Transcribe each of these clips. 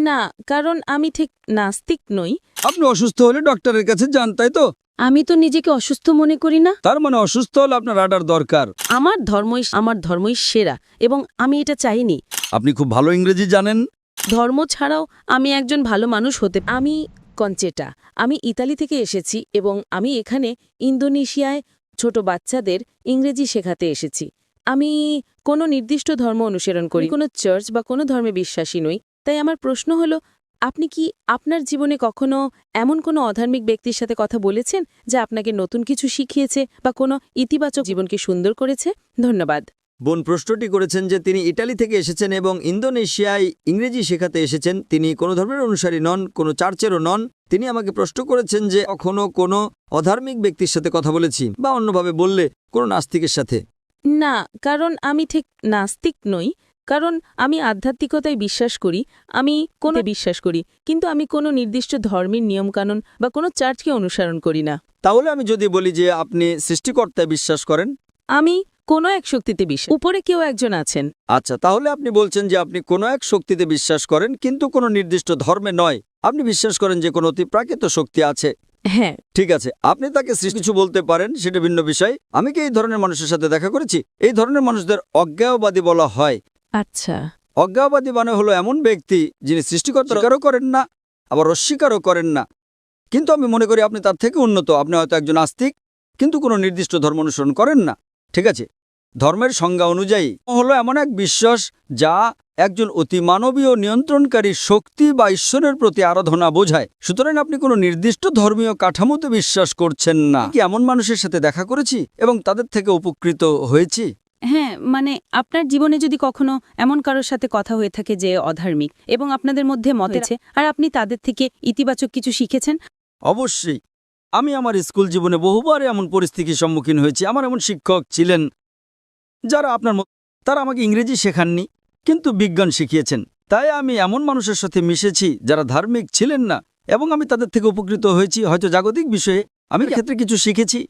না, কারণ আমি ঠিক নাস্তিক নই। আপনি অসুস্থ হলে ডক্টরের কাছে যান, তাই তো? আমি তো নিজেকে অসুস্থ মনে করি না। তার মানে অসুস্থ হলে আপনার রাডার দরকার। আমার ধর্মই সেরা এবং আমি এটা চাইনি। আপনি খুব ভালো ইংরেজি জানেন। ধর্ম ছাড়াও আমি একজন ভালো মানুষ হতে। আমি কনচেটা। আমি ইতালি থেকে এসেছি এবং আমি এখানে ইন্দোনেশিয়ায় ছোট বাচ্চাদের ইংরেজি শেখাতে এসেছি। আমি কোনো নির্দিষ্ট ধর্ম অনুসরণ করি, কোনো চার্চ বা কোনো ধর্মে বিশ্বাসী নই। তাই আমার প্রশ্ন হলো, আপনি কি আপনার জীবনে কখনো এমন কোনো অধার্মিক ব্যক্তির সাথে কথা বলেছেন যা আপনাকে নতুন কিছু শিখিয়েছে বা কোনো ইতিবাচক জীবনকে সুন্দর করেছে? ধন্যবাদ। বোন প্রশ্নটি করেছেন যে তিনি ইটালি থেকে এসেছেন এবং ইন্দোনেশিয়ায় ইংরেজি শেখাতে এসেছেন। তিনি কোনো ধর্মের অনুসারী নন, কোনো চার্চেরও নন। তিনি আমাকে প্রশ্ন করেছেন যে কখনো কোনো অধার্মিক ব্যক্তির সাথে কথা বলেছি, বা অন্যভাবে বললে কোনো নাস্তিকের সাথে। না, কারণ আমি ঠিক নাস্তিক নই। কারণ আমি আধ্যাত্মিকতায় বিশ্বাস করি, আমি কোনো বিশ্বাস করি, কিন্তু আমি কোনো নির্দিষ্ট ধর্মের নিয়মকানুন বা কোনো চার্চকে অনুসরণ করি না। তাহলে আমি যদি বলি যে আপনি সৃষ্টিকর্তায় বিশ্বাস করেন? আমি কোনো এক শক্তিতে বিশ্বাস, উপরে কেউ একজন আছেন। আচ্ছা, তাহলে আপনি বলছেন যে আপনি কোনো এক শক্তিতে বিশ্বাস করেন, কিন্তু কোনো নির্দিষ্ট ধর্মে নয়। আপনি বিশ্বাস করেন যে কোনো অতিপ্রাকৃত শক্তি আছে। হ্যাঁ। ঠিক আছে, আপনি তাকে সৃষ্টি কিছু বলতে পারেন, সেটা ভিন্ন বিষয়। আমি কি এই ধরনের মানুষের সাথে দেখা করেছি? এই ধরনের মানুষদের অজ্ঞেয়বাদী বলা হয়। আচ্ছা। অজ্ঞেয়বাদী মানে হলো এমন ব্যক্তি যিনি সৃষ্টিকর্তা স্বীকারও করেন না, আবার অস্বীকারও করেন না। কিন্তু আমি মনে করি আপনি তার থেকে উন্নত। আপনি হয়তো একজন আস্তিক, কিন্তু কোনো নির্দিষ্ট ধর্ম অনুসরণ করেন না। ঠিক আছে, ধর্মের সংজ্ঞা অনুযায়ী হলো এমন এক বিশ্বাস যা একজন অতিমানবীয় নিয়ন্ত্রণকারী শক্তি বা ঈশ্বরের প্রতি আরাধনা বোঝায়। সুতরাং আপনি কোনো নির্দিষ্ট ধর্মীয় কাঠামোতে বিশ্বাস করছেন না। কি এমন মানুষের সাথে দেখা করেছি এবং তাদের থেকে উপকৃত হয়েছি? হ্যাঁ, মানে আপনার জীবনে যদি কখনো এমন কারোর সাথে কথা হয়ে থাকে যে অধার্মিক এবং আপনাদের মধ্যে মত আছে আর আপনি তাদের থেকে ইতিবাচক কিছু শিখেছেন? অবশ্যই। আমি আমার স্কুল জীবনে বহুবার এমন পরিস্থিতির সম্মুখীন হয়েছি। আমার এমন শিক্ষক ছিলেন যারা তারা আমাকে ইংরেজি শেখাননি, কিন্তু বিজ্ঞান শিখিয়েছেন। তাই আমি এমন মানুষের সাথে মিশেছি যারা ধার্মিক ছিলেন না, এবং আমি তাদের থেকে উপকৃত হয়েছি। হয়তো জাগতিক বিষয়ে আমি ক্ষেত্রে কিছু শিখেছি,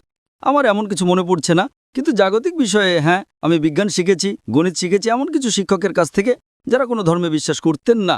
আমার এমন কিছু মনে পড়ছে না, কিন্তু জাগতিক বিষয়ে হ্যাঁ, আমি বিজ্ঞান শিখেছি, গণিত শিখেছি এমন কিছু শিক্ষকের কাছ থেকে যারা কোনো ধর্মে বিশ্বাস করতেন না।